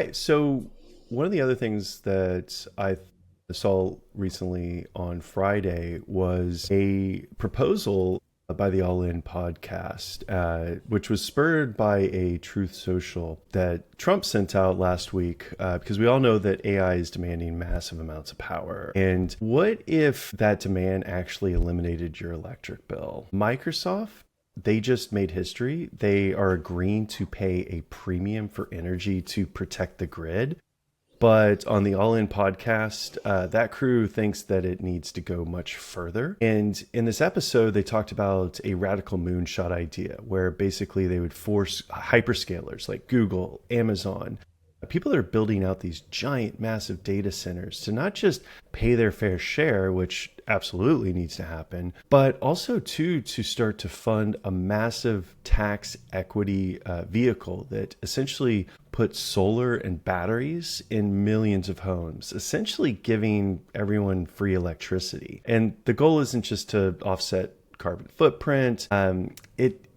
Okay, so one of the other things that I saw recently on Friday was a proposal by the All In podcast, which was spurred by a Truth Social that Trump sent out last week, because we all know that AI is demanding massive amounts of power. And what if that demand actually eliminated your electric bill? Microsoft, they just made history. They are agreeing to pay a premium for energy to protect the grid. But on the All In podcast, that crew thinks that it needs to go much further. And in this episode, they talked about a radical moonshot idea where basically they would force hyperscalers like Google, Amazon, people that are building out these giant, massive data centers to not just pay their fair share, which absolutely needs to happen, but also to start to fund a massive tax equity vehicle that essentially puts solar and batteries in millions of homes, essentially giving everyone free electricity. And the goal isn't just to offset carbon footprint.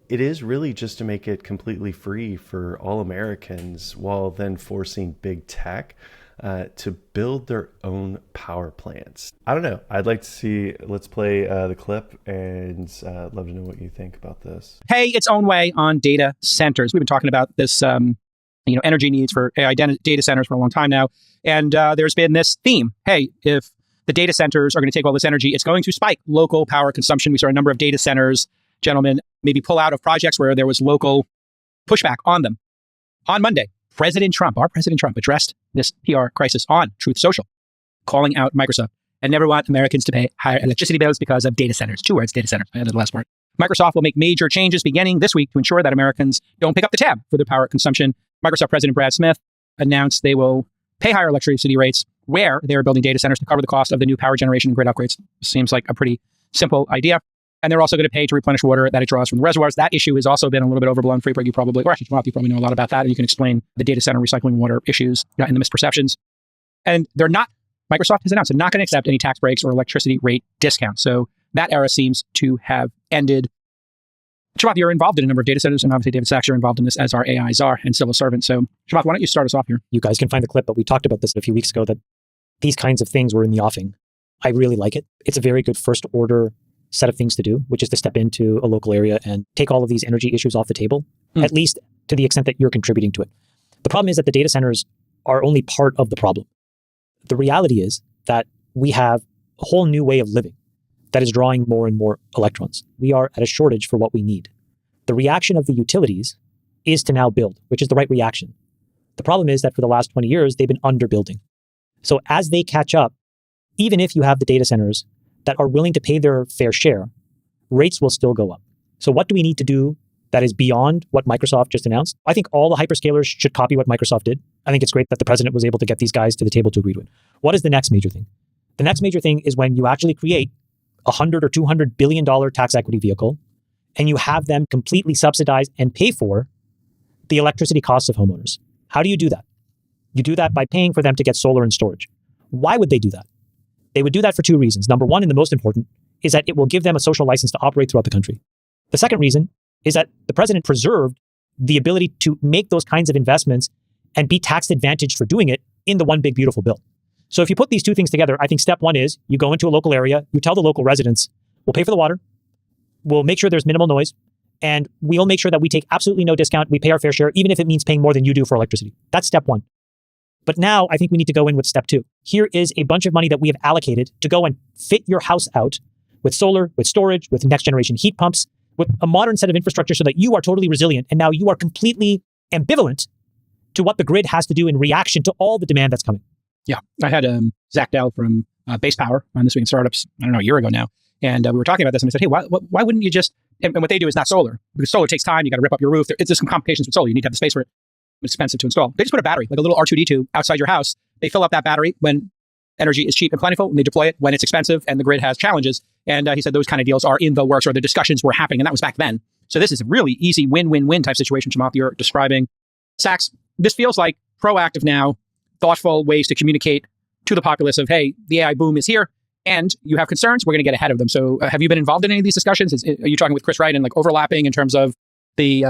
It is really just to make it completely free for all Americans, while then forcing big tech to build their own power plants. I don't know. I'd like to see, let's play the clip, and love to know what you think about this. Pay its own way on data centers. We've been talking about this, energy needs for AI data centers for a long time now. And there's been this theme. Hey, if the data centers are going to take all this energy, it's going to spike local power consumption. We saw a number of data centers, gentlemen, maybe pull out of projects where there was local pushback on them. On Monday, our President Trump, addressed this PR crisis on Truth Social, calling out Microsoft and never want Americans to pay higher electricity bills because of data centers. 2 words, data centers. I added the last part. Microsoft will make major changes beginning this week to ensure that Americans don't pick up the tab for their power consumption. Microsoft President Brad Smith announced they will pay higher electricity rates where they are building data centers to cover the cost of the new power generation and grid upgrades. Seems like a pretty simple idea. And they're also going to pay to replenish water that it draws from the reservoirs. That issue has also been a little bit overblown. Freeberg, you probably know a lot about that, and you can explain the data center recycling water issues and the misperceptions. And Microsoft has announced they're not going to accept any tax breaks or electricity rate discounts. So that era seems to have ended. Chamath, you're involved in a number of data centers, and obviously David Sachs, you're involved in this as our AI czar and civil servant. So Chamath, why don't you start us off here? You guys can find the clip, but we talked about this a few weeks ago, that these kinds of things were in the offing. I really like it. It's a very good first order set of things to do, which is to step into a local area and take all of these energy issues off the table, at least to the extent that you're contributing to it. The problem is that the data centers are only part of the problem. The reality is that we have a whole new way of living that is drawing more and more electrons. We are at a shortage for what we need. The reaction of the utilities is to now build, which is the right reaction. The problem is that for the last 20 years, they've been underbuilding. So as they catch up, even if you have the data centers that are willing to pay their fair share, rates will still go up. So what do we need to do that is beyond what Microsoft just announced? I think all the hyperscalers should copy what Microsoft did. I think it's great that the president was able to get these guys to the table to agree to it. What is the next major thing? The next major thing is when you actually create $100 or $200 billion tax equity vehicle, and you have them completely subsidize and pay for the electricity costs of homeowners. How do you do that? You do that by paying for them to get solar and storage. Why would they do that? They would do that for 2 reasons. Number one, and the most important, is that it will give them a social license to operate throughout the country. The second reason is that the president preserved the ability to make those kinds of investments and be tax advantaged for doing it in the one big beautiful bill. So if you put these 2 things together, I think step 1 is you go into a local area, you tell the local residents, we'll pay for the water, we'll make sure there's minimal noise, and we'll make sure that we take absolutely no discount. We pay our fair share, even if it means paying more than you do for electricity. That's step 1. But now I think we need to go in with step 2. Here is a bunch of money that we have allocated to go and fit your house out with solar, with storage, with next generation heat pumps, with a modern set of infrastructure so that you are totally resilient. And now you are completely ambivalent to what the grid has to do in reaction to all the demand that's coming. Yeah, I had Zach Dell from Base Power on This Week in Startups, I don't know, a year ago now. And we were talking about this, and I said, hey, why wouldn't you just, and what they do is not solar, because solar takes time, you got to rip up your roof. There's some complications with solar. You need to have the space for it. It's expensive to install. They just put a battery, like a little R2D2 outside your house. They fill up that battery when energy is cheap and plentiful, and they deploy it when it's expensive and the grid has challenges. And he said those kind of deals are in the works, or the discussions were happening, and that was back then. So this is a really easy win-win-win type situation, Chamath, you're describing. Sachs, this feels like proactive now, thoughtful ways to communicate to the populace of, hey, the AI boom is here, and you have concerns, we're going to get ahead of them. So have you been involved in any of these discussions? Are you talking with Chris Wright and like overlapping in terms of the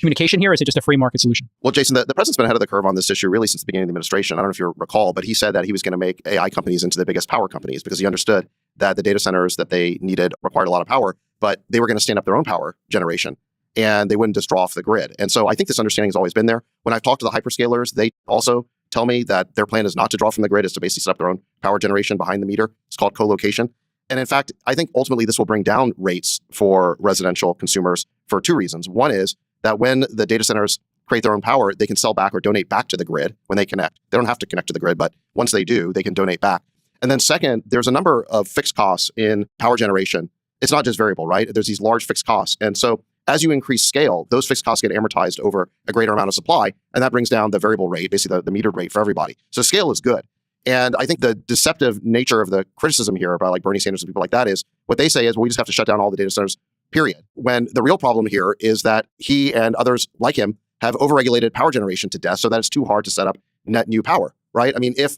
communication here? Or is it just a free market solution? Well, Jason, the president's been ahead of the curve on this issue really since the beginning of the administration. I don't know if you recall, but he said that he was going to make AI companies into the biggest power companies because he understood that the data centers that they needed required a lot of power, but they were going to stand up their own power generation and they wouldn't just draw off the grid. And so I think this understanding has always been there. When I've talked to the hyperscalers, they also tell me that their plan is not to draw from the grid, is to basically set up their own power generation behind the meter. It's called co-location. And in fact, I think ultimately this will bring down rates for residential consumers for two reasons. One is that when the data centers create their own power, they can sell back or donate back to the grid when they connect. They don't have to connect to the grid, but once they do, they can donate back. And then second, there's a number of fixed costs in power generation. It's not just variable, right? There's these large fixed costs. And so as you increase scale, those fixed costs get amortized over a greater amount of supply, and that brings down the variable rate, basically the metered rate for everybody. So scale is good. And I think the deceptive nature of the criticism here by like Bernie Sanders and people like that is what they say is, well, we just have to shut down all the data centers, period. When the real problem here is that he and others like him have overregulated power generation to death so that it's too hard to set up net new power, right? I mean, if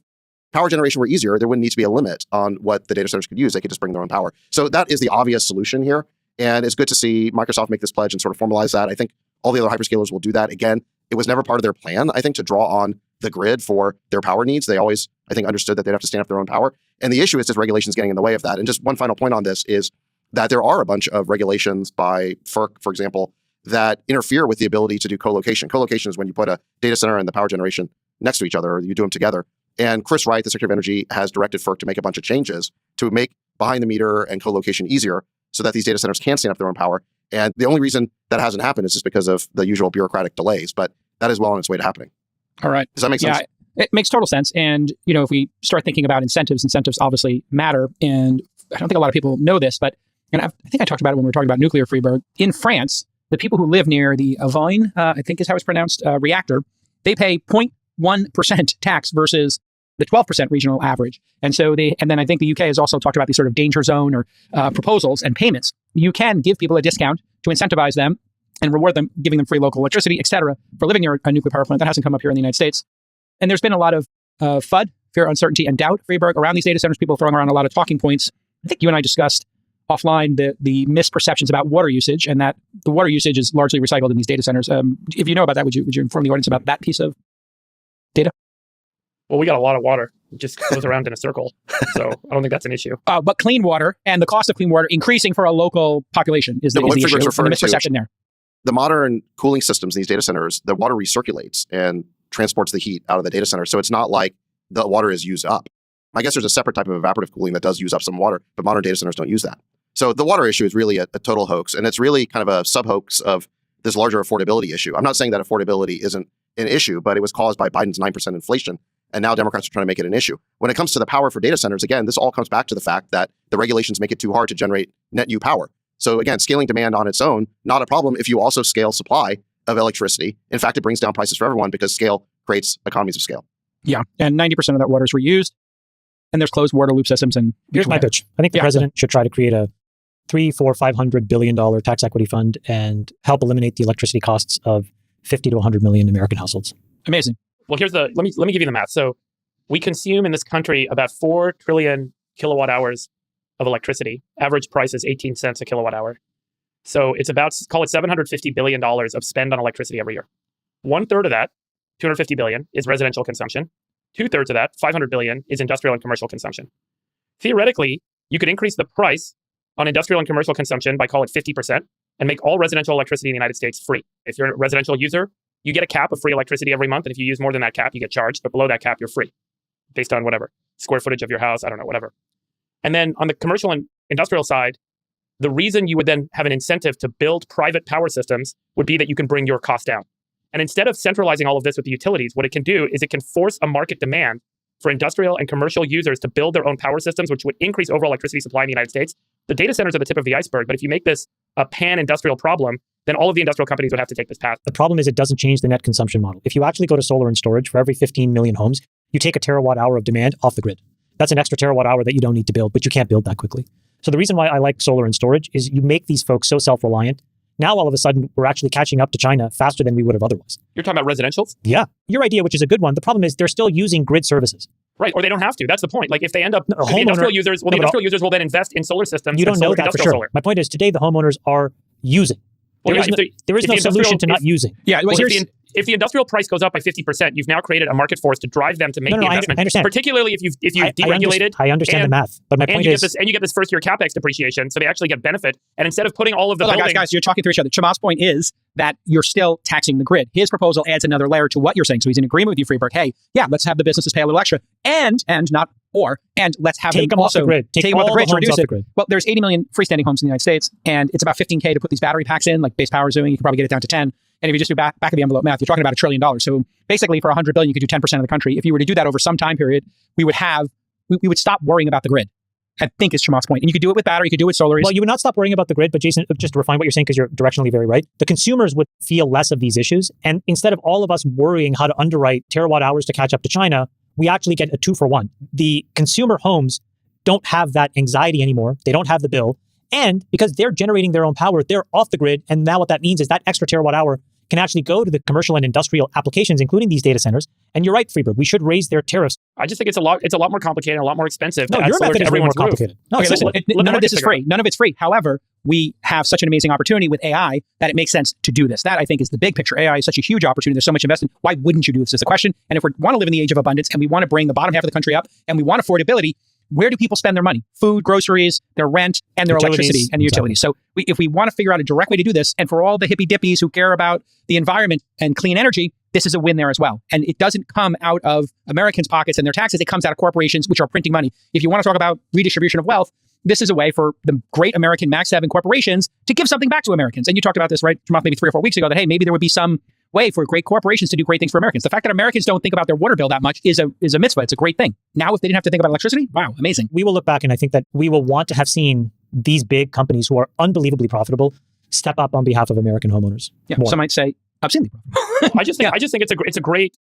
power generation were easier, there wouldn't need to be a limit on what the data centers could use. They could just bring their own power. So that is the obvious solution here. And it's good to see Microsoft make this pledge and sort of formalize that. I think all the other hyperscalers will do that. Again, it was never part of their plan, I think, to draw on the grid for their power needs. They always, I think, understood that they'd have to stand up their own power. And the issue is just regulations getting in the way of that. And just one final point on this is that there are a bunch of regulations by FERC, for example, that interfere with the ability to do co-location. Co-location is when you put a data center and the power generation next to each other, or you do them together. And Chris Wright, the Secretary of Energy, has directed FERC to make a bunch of changes to make behind the meter and co-location easier so that these data centers can stand up their own power. And the only reason that hasn't happened is just because of the usual bureaucratic delays, but that is well on its way to happening. All right. Does that make sense? Yeah, it makes total sense. And, if we start thinking about incentives obviously matter. And I don't think a lot of people know this, but, and I think I talked about it when we were talking about nuclear, Freeberg. In France, the people who live near the Avon, I think is how it's pronounced, reactor, they pay 0.1% tax versus the 12% regional average. And so and then I think the UK has also talked about these sort of danger zone or proposals and payments. You can give people a discount to incentivize them and reward them, giving them free local electricity, et cetera, for living near a nuclear power plant. That hasn't come up here in the United States. And there's been a lot of FUD, fear, uncertainty, and doubt, Freeberg, around these data centers, people throwing around a lot of talking points. I think you and I discussed offline the misperceptions about water usage, and that the water usage is largely recycled in these data centers. If you know about that, would you inform the audience about that piece of data? Well, we got a lot of water. It just goes around in a circle. So I don't think that's an issue. But clean water and the cost of clean water increasing for a local population is the issue. And the misperception there. The modern cooling systems in these data centers, the water recirculates and transports the heat out of the data center. So it's not like the water is used up. I guess there's a separate type of evaporative cooling that does use up some water, but modern data centers don't use that. So the water issue is really a total hoax. And it's really kind of a sub-hoax of this larger affordability issue. I'm not saying that affordability isn't an issue, but it was caused by Biden's 9% inflation. And now Democrats are trying to make it an issue. When it comes to the power for data centers, again, this all comes back to the fact that the regulations make it too hard to generate net new power. So again, scaling demand on its own, not a problem if you also scale supply of electricity. In fact, it brings down prices for everyone because scale creates economies of scale. Yeah, and 90% of that water is reused. And there's closed water loop systems. And here's my pitch. I think the president should try to create a $300-500 billion tax equity fund and help eliminate the electricity costs of 50 to 100 million American households. Amazing. Well, let me give you the math. So we consume in this country about 4 trillion kilowatt hours of electricity. Average price is 18 cents a kilowatt hour. So it's about, call it $750 billion of spend on electricity every year. 1/3 of that, $250 billion, is residential consumption. 2/3 of that, $500 billion, is industrial and commercial consumption. Theoretically, you could increase the price on industrial and commercial consumption by, call it 50%, and make all residential electricity in the United States free. If you're a residential user, you get a cap of free electricity every month. And if you use more than that cap, you get charged. But below that cap, you're free based on whatever, square footage of your house, I don't know, whatever. And then on the commercial and industrial side, the reason you would then have an incentive to build private power systems would be that you can bring your cost down. And instead of centralizing all of this with the utilities, what it can do is it can force a market demand for industrial and commercial users to build their own power systems, which would increase overall electricity supply in the United States. The data centers are the tip of the iceberg, but if you make this a pan-industrial problem, then all of the industrial companies would have to take this path. The problem is it doesn't change the net consumption model. If you actually go to solar and storage, for every 15 million homes, you take a terawatt hour of demand off the grid. That's an extra terawatt hour that you don't need to build, but you can't build that quickly. So the reason why I like solar and storage is you make these folks so self-reliant. Now, all of a sudden, we're actually catching up to China faster than we would have otherwise. You're talking about residentials? Yeah. Your idea, which is a good one. The problem is they're still using grid services. Right. Or they don't have to. That's the point. Like if they end up, the industrial users will then invest in solar systems. You don't know that for sure. Solar. My point is today, the homeowners are using. Well, there is no solution to not using. Yeah, well, if the industrial price goes up by 50%, you've now created a market force to drive them to make the investment. I understand. Particularly if you've deregulated. I understand the math, but my point is, you get this first year capex depreciation, so they actually get benefit. And instead of putting all of the guys, you're talking through each other. Chamat's point is that you're still taxing the grid. His proposal adds another layer to what you're saying. So he's in agreement with you, Freeberg. Hey, yeah, let's have the businesses pay a little extra, and let's have take them also off the grid. Take them off the grid to reduce it. Grid. Well, there's 80 million freestanding homes in the United States, and it's about $15K to put these battery packs in, like Base Power is doing. You can probably get it down to 10. And if you just do back of the envelope math, you're talking about $1 trillion. So basically, for $100 billion, you could do 10% of the country. If you were to do that over some time period, we would stop worrying about the grid. I think is Chamat's point. And you could do it with battery, you could do it with solar. Well, you would not stop worrying about the grid, but Jason, just to refine what you're saying, because you're directionally very right, the consumers would feel less of these issues. And instead of all of us worrying how to underwrite terawatt hours to catch up to China, we actually get a 2-for-1. The consumer homes don't have that anxiety anymore. They don't have the bill. And because they're generating their own power, they're off the grid. And now what that means is that extra terawatt hour can actually go to the commercial and industrial applications, including these data centers. And you're right, Freeberg, we should raise their tariffs. I just think it's a lot more complicated and a lot more expensive. No, your method is way more complicated. No, okay, listen, none of this is free. None of it's free. However, we have such an amazing opportunity with AI that it makes sense to do this. That, I think, is the big picture. AI is such a huge opportunity. There's so much investment. Why wouldn't you do this is the question. And if we want to live in the age of abundance and we want to bring the bottom half of the country up and we want affordability, where do people spend their money? Food, groceries, their rent, and their electricity and utilities. So if we want to figure out a direct way to do this, and for all the hippy dippies who care about the environment and clean energy, this is a win there as well. And it doesn't come out of Americans' pockets and their taxes. It comes out of corporations, which are printing money. If you want to talk about redistribution of wealth, this is a way for the great American Mag 7 corporations to give something back to Americans. And you talked about this, right, maybe 3 or 4 weeks ago, that, hey, maybe there would be some way for great corporations to do great things for Americans. The fact that Americans don't think about their water bill that much is a mitzvah. It's a great thing. Now, if they didn't have to think about electricity, wow, amazing. We will look back and I think that we will want to have seen these big companies who are unbelievably profitable step up on behalf of American homeowners. Yeah, some might say obscenely profitable. I just think it's a great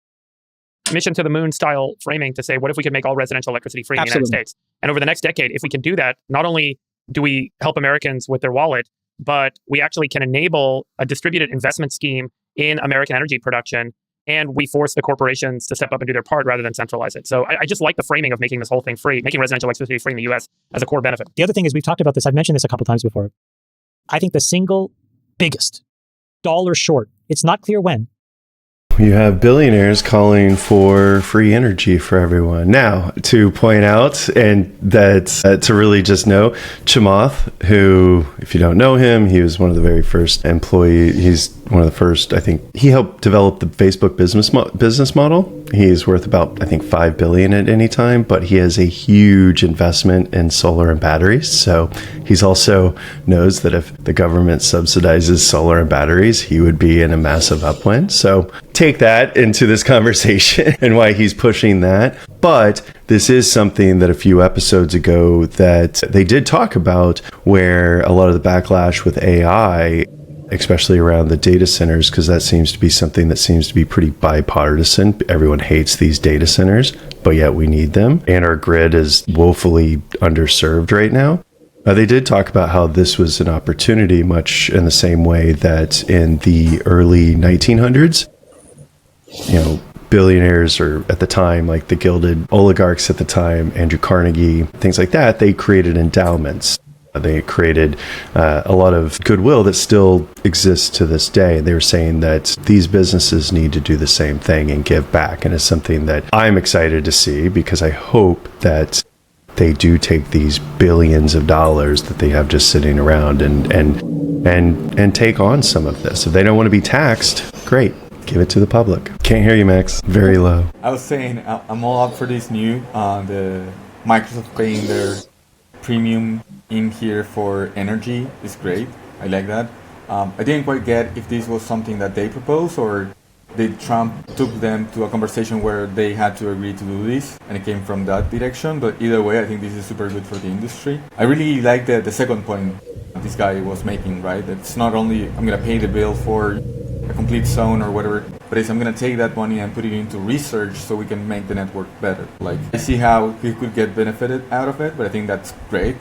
mission to the moon style framing to say, what if we could make all residential electricity free in the United States? And over the next decade, if we can do that, not only do we help Americans with their wallet, but we actually can enable a distributed investment scheme in American energy production, and we force the corporations to step up and do their part rather than centralize it. So I just like the framing of making this whole thing free, making residential electricity free in the US as a core benefit. The other thing is, we've talked about this, I've mentioned this a couple times before. I think the single biggest dollar short, it's not clear when. You have billionaires calling for free energy for everyone. Now, to point out, and that's to really just know, Chamath, who, if you don't know him, he was one of the very first employees. He's one of the first, I think, he helped develop the Facebook business model. He's worth about, I think, $5 billion at any time, but he has a huge investment in solar and batteries. So he's also knows that if the government subsidizes solar and batteries, he would be in a massive upwind. So take that into this conversation and why he's pushing that. But this is something that a few episodes ago that they did talk about, where a lot of the backlash with AI, especially around the data centers, because that seems to be something that seems to be pretty bipartisan. Everyone hates these data centers, but yet we need them. And our grid is woefully underserved right now. They did talk about how this was an opportunity, much in the same way that in the early 1900s, billionaires, or at the time, like the gilded oligarchs at the time, Andrew Carnegie, things like that, they created endowments. They created a lot of goodwill that still exists to this day. They were saying that these businesses need to do the same thing and give back. And it's something that I'm excited to see, because I hope that they do take these billions of dollars that they have just sitting around and take on some of this. If they don't want to be taxed, great. Give it to the public. Can't hear you, Max. Very low. I was saying, I'm all up for this new, the Microsoft paying their premium in here for energy is great. I like that. I didn't quite get if this was something that they proposed, or did Trump took them to a conversation where they had to agree to do this and it came from that direction. But either way, I think this is super good for the industry. I really like the second point this guy was making, right? It's not only I'm going to pay the bill for a complete zone or whatever, but I'm going to take that money and put it into research so we can make the network better. Like, I see how he could get benefited out of it, but I think that's great.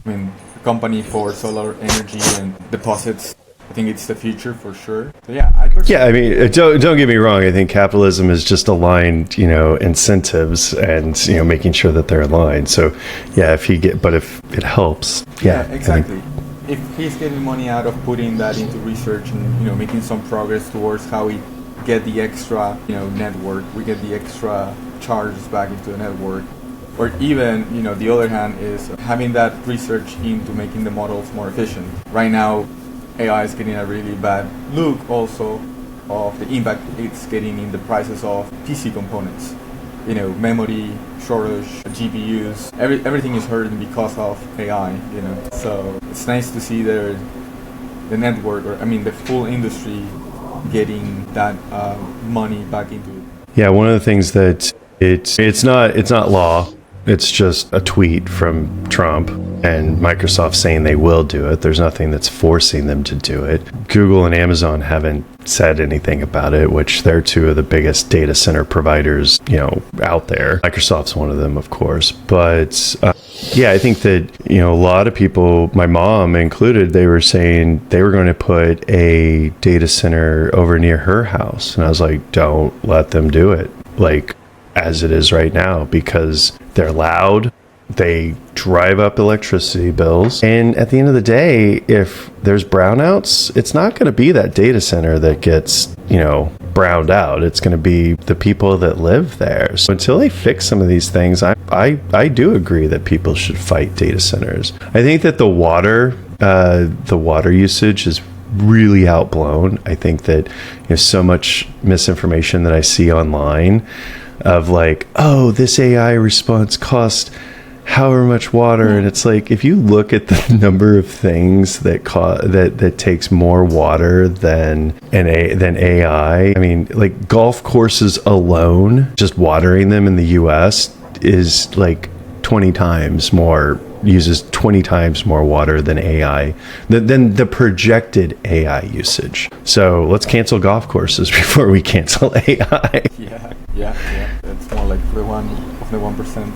I mean, a company for solar energy and deposits, I think it's the future for sure. So yeah, I mean, don't get me wrong. I think capitalism is just aligned, incentives and making sure that they're aligned. So yeah, if it helps, yeah, exactly. if he's getting money out of putting that into research and making some progress towards how we get the extra network, we get the extra charges back into the network, or even the other hand is having that research into making the models more efficient. Right now, AI is getting a really bad look also of the impact it's getting in the prices of PC components. Memory shortage, GPUs, everything is hurting because of AI. So it's nice to see the network, or the full industry getting that money back into it. Yeah, one of the things that it's not law. It's just a tweet from Trump and Microsoft saying they will do it. There's nothing that's forcing them to do it. Google and Amazon haven't said anything about it, which they're two of the biggest data center providers, out there. Microsoft's one of them, of course. But yeah, I think that, a lot of people, my mom included, they were saying they were going to put a data center over near her house. And I was like, don't let them do it. Like, as it is right now, because they're loud, they drive up electricity bills, and at the end of the day, if there's brownouts, it's not going to be that data center that gets browned out. It's going to be the people that live there. So until they fix some of these things, I do agree that people should fight data centers. I think that the water usage is really outblown. I think that so much misinformation that I see online of like, oh, this AI response cost however much water, and it's like, if you look at the number of things that takes more water than AI, I mean, like golf courses alone, just watering them in the US is like 20 times more, uses 20 times more water than AI, than the projected AI usage. So let's cancel golf courses before we cancel AI. Yeah. That's more like the 1%.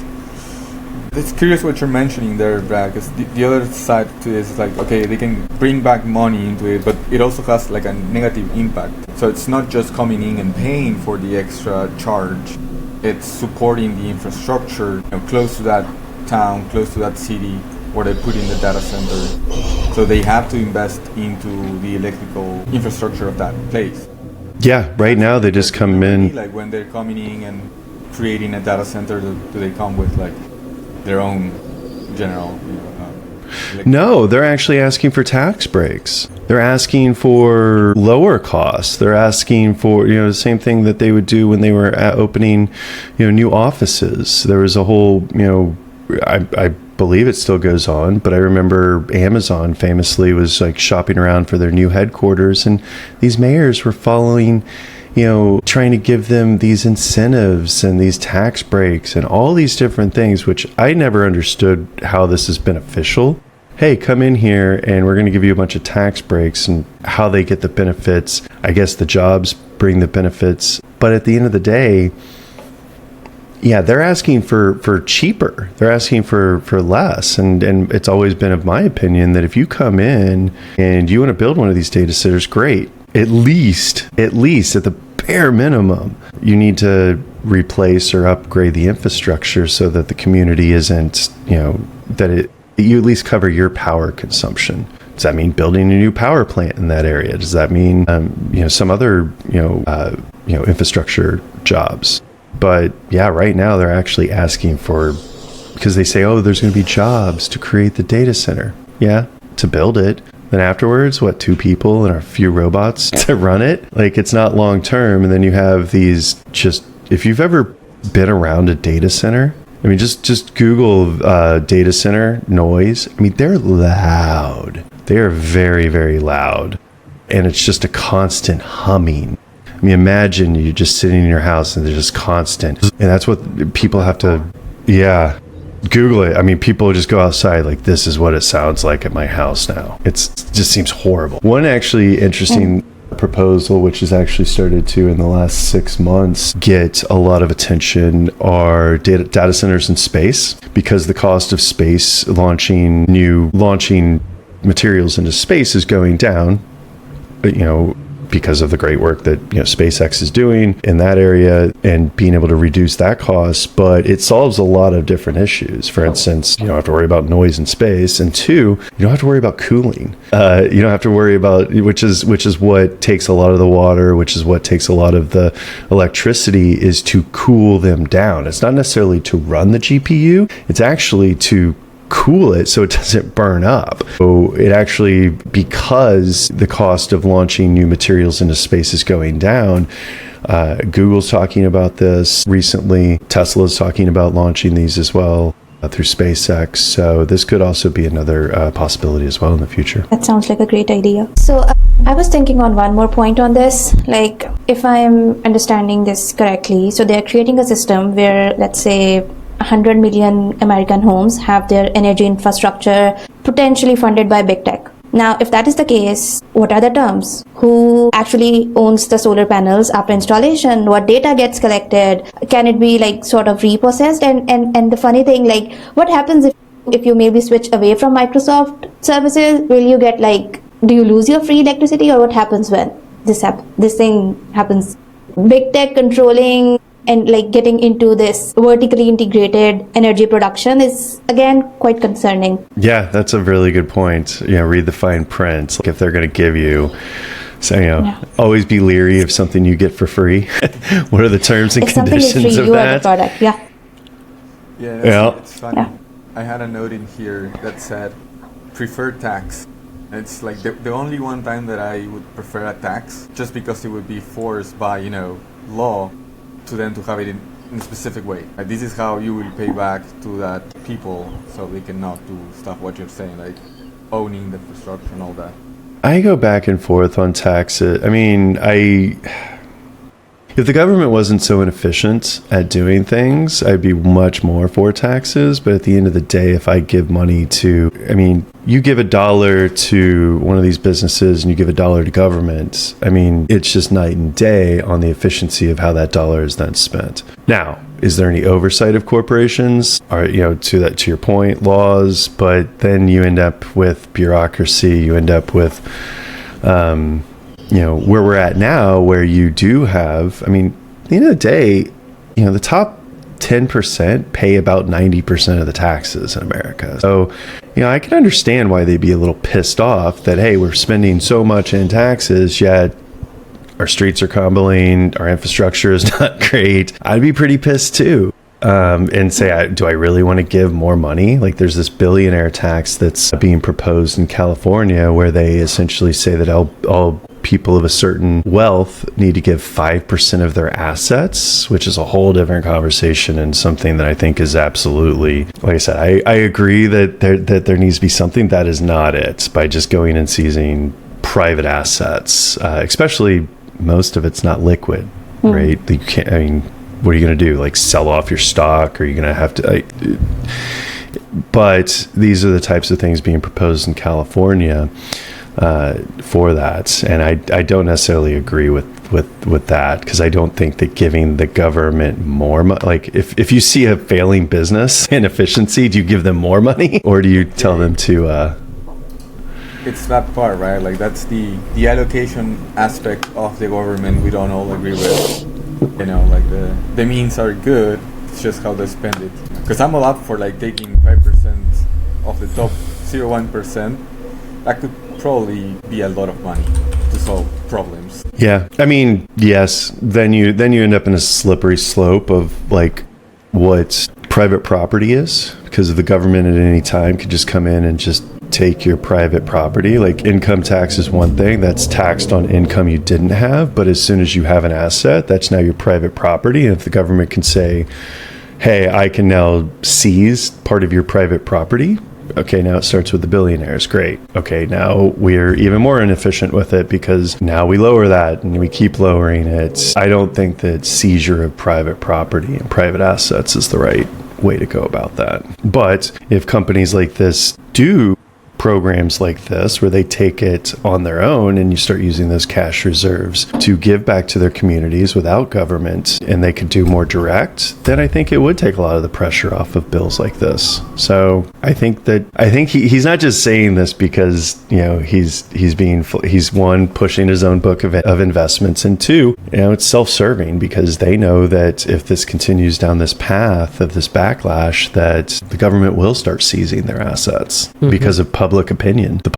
It's curious what you're mentioning there, Brad, because the other side to this is like, okay, they can bring back money into it, but it also has like a negative impact. So it's not just coming in and paying for the extra charge, it's supporting the infrastructure close to that town, close to that city where they put in the data center. So they have to invest into the electrical infrastructure of that place. Yeah, right now they just come in. Like when they're coming in and creating a data center, do they come with like their own general? No, they're actually asking for tax breaks. They're asking for lower costs. They're asking for the same thing that they would do when they were opening new offices. There was a whole I believe it still goes on, but I remember Amazon famously was like shopping around for their new headquarters, and these mayors were following, trying to give them these incentives and these tax breaks and all these different things, which I never understood how this is beneficial. Hey, come in here and we're going to give you a bunch of tax breaks, and how they get the benefits. I guess the jobs bring the benefits, but at the end of the day, yeah, they're asking for cheaper. They're asking for less. And it's always been of my opinion that if you come in and you want to build one of these data centers, great. At least at the bare minimum, you need to replace or upgrade the infrastructure so that the community isn't, that you at least cover your power consumption. Does that mean building a new power plant in that area? Does that mean, some other, infrastructure jobs? But yeah, right now they're actually asking for, because they say, oh, there's going to be jobs to create the data center. Yeah, to build it. Then afterwards, 2 people and a few robots to run it? Like, it's not long term. And then you have these if you've ever been around a data center, I mean, just Google data center noise. I mean, they're loud. They are very, very loud. And it's just a constant humming. I mean, imagine you're just sitting in your house and they're just constant. And that's what people have to, Google it. I mean, people just go outside like, this is what it sounds like at my house now. It just seems horrible. One actually interesting proposal, which has actually started to, in the last 6 months, get a lot of attention, are data centers in space, because the cost of space launching materials into space is going down, because of the great work that SpaceX is doing in that area and being able to reduce that cost. But it solves a lot of different issues. For instance, you don't have to worry about noise in space, and two, you don't have to worry about cooling. You don't have to worry about which is what takes a lot of the water, which is what takes a lot of the electricity, is to cool them down. It's not necessarily to run the GPU; it's actually to cool it so it doesn't burn up. So it actually, because the cost of launching new materials into space is going down, Google's talking about this recently. Tesla's talking about launching these as well through SpaceX. So this could also be another possibility as well in the future. That sounds like a great idea. So I was thinking on one more point on this. Like, if I'm understanding this correctly, so they're creating a system where, let's say, 100 million American homes have their energy infrastructure potentially funded by big tech. Now, if that is the case, what are the terms? Who actually owns the solar panels after installation? What data gets collected? Can it be like sort of reprocessed? And the funny thing, like, what happens if you maybe switch away from Microsoft services? Will you get do you lose your free electricity, or what happens when this thing happens? Big tech controlling and getting into this vertically integrated energy production is, again, quite concerning. Yeah, that's a really good point. Read the fine print. If they're going to give you, always be leery of something you get for free. What are the terms and conditions something is free, of you that? are the product. Yeah, it's funny. Yeah. I had a note in here that said preferred tax. It's like the only one time that I would prefer a tax, just because it would be forced by law to them to have it in a specific way. This is how you will pay back to that people, so they cannot do stuff what you're saying, like owning the infrastructure and all that. I go back and forth on taxes. I mean, if the government wasn't so inefficient at doing things, I'd be much more for taxes. But at the end of the day, if I give money you give $1 to one of these businesses and you give $1 to government, it's just night and day on the efficiency of how that dollar is then spent. Now, is there any oversight of corporations? Or, to your point, laws, but then you end up with bureaucracy, you end up with where we're at now, where you do have, at the end of the day, the top 10% pay about 90% of the taxes in America. So, I can understand why they'd be a little pissed off that, hey, we're spending so much in taxes, yet our streets are crumbling, our infrastructure is not great. I'd be pretty pissed too. And say, do I really want to give more money? There's this billionaire tax that's being proposed in California, where they essentially say that all people of a certain wealth need to give 5% of their assets, which is a whole different conversation and something that I think is absolutely, like I said, I agree that there needs to be something. That is not it, by just going and seizing private assets, especially most of it's not liquid, right? You can't, what are you going to do? Sell off your stock? Or are you going to have to? But these are the types of things being proposed in California for that, and I don't necessarily agree with that, because I don't think that giving the government more money, if you see a failing business and efficiency, do you give them more money, or do you tell them to? It's that part, right? That's the allocation aspect of the government we don't all agree with. The means are good, it's just how they spend it. Because I'm all up for taking 5% of the top 0.1%. That could probably be a lot of money to solve problems. Yeah, yes. Then you end up in a slippery slope of what private property is, because the government at any time could just come in and just take your private property. Income tax is one thing, that's taxed on income you didn't have, but as soon as you have an asset, that's now your private property. And if the government can say, hey, I can now seize part of your private property, okay, now it starts with the billionaires. Great. Okay, now we're even more inefficient with it, because now we lower that and we keep lowering it. I don't think that seizure of private property and private assets is the right way to go about that. But if companies like this do programs like this where they take it on their own and you start using those cash reserves to give back to their communities without government, and they could do more direct, then I think it would take a lot of the pressure off of bills like this. So I think he's not just saying this because, he's one, pushing his own book of investments, and two, it's self-serving because they know that if this continues down this path of this backlash, that the government will start seizing their assets because of public opinion. The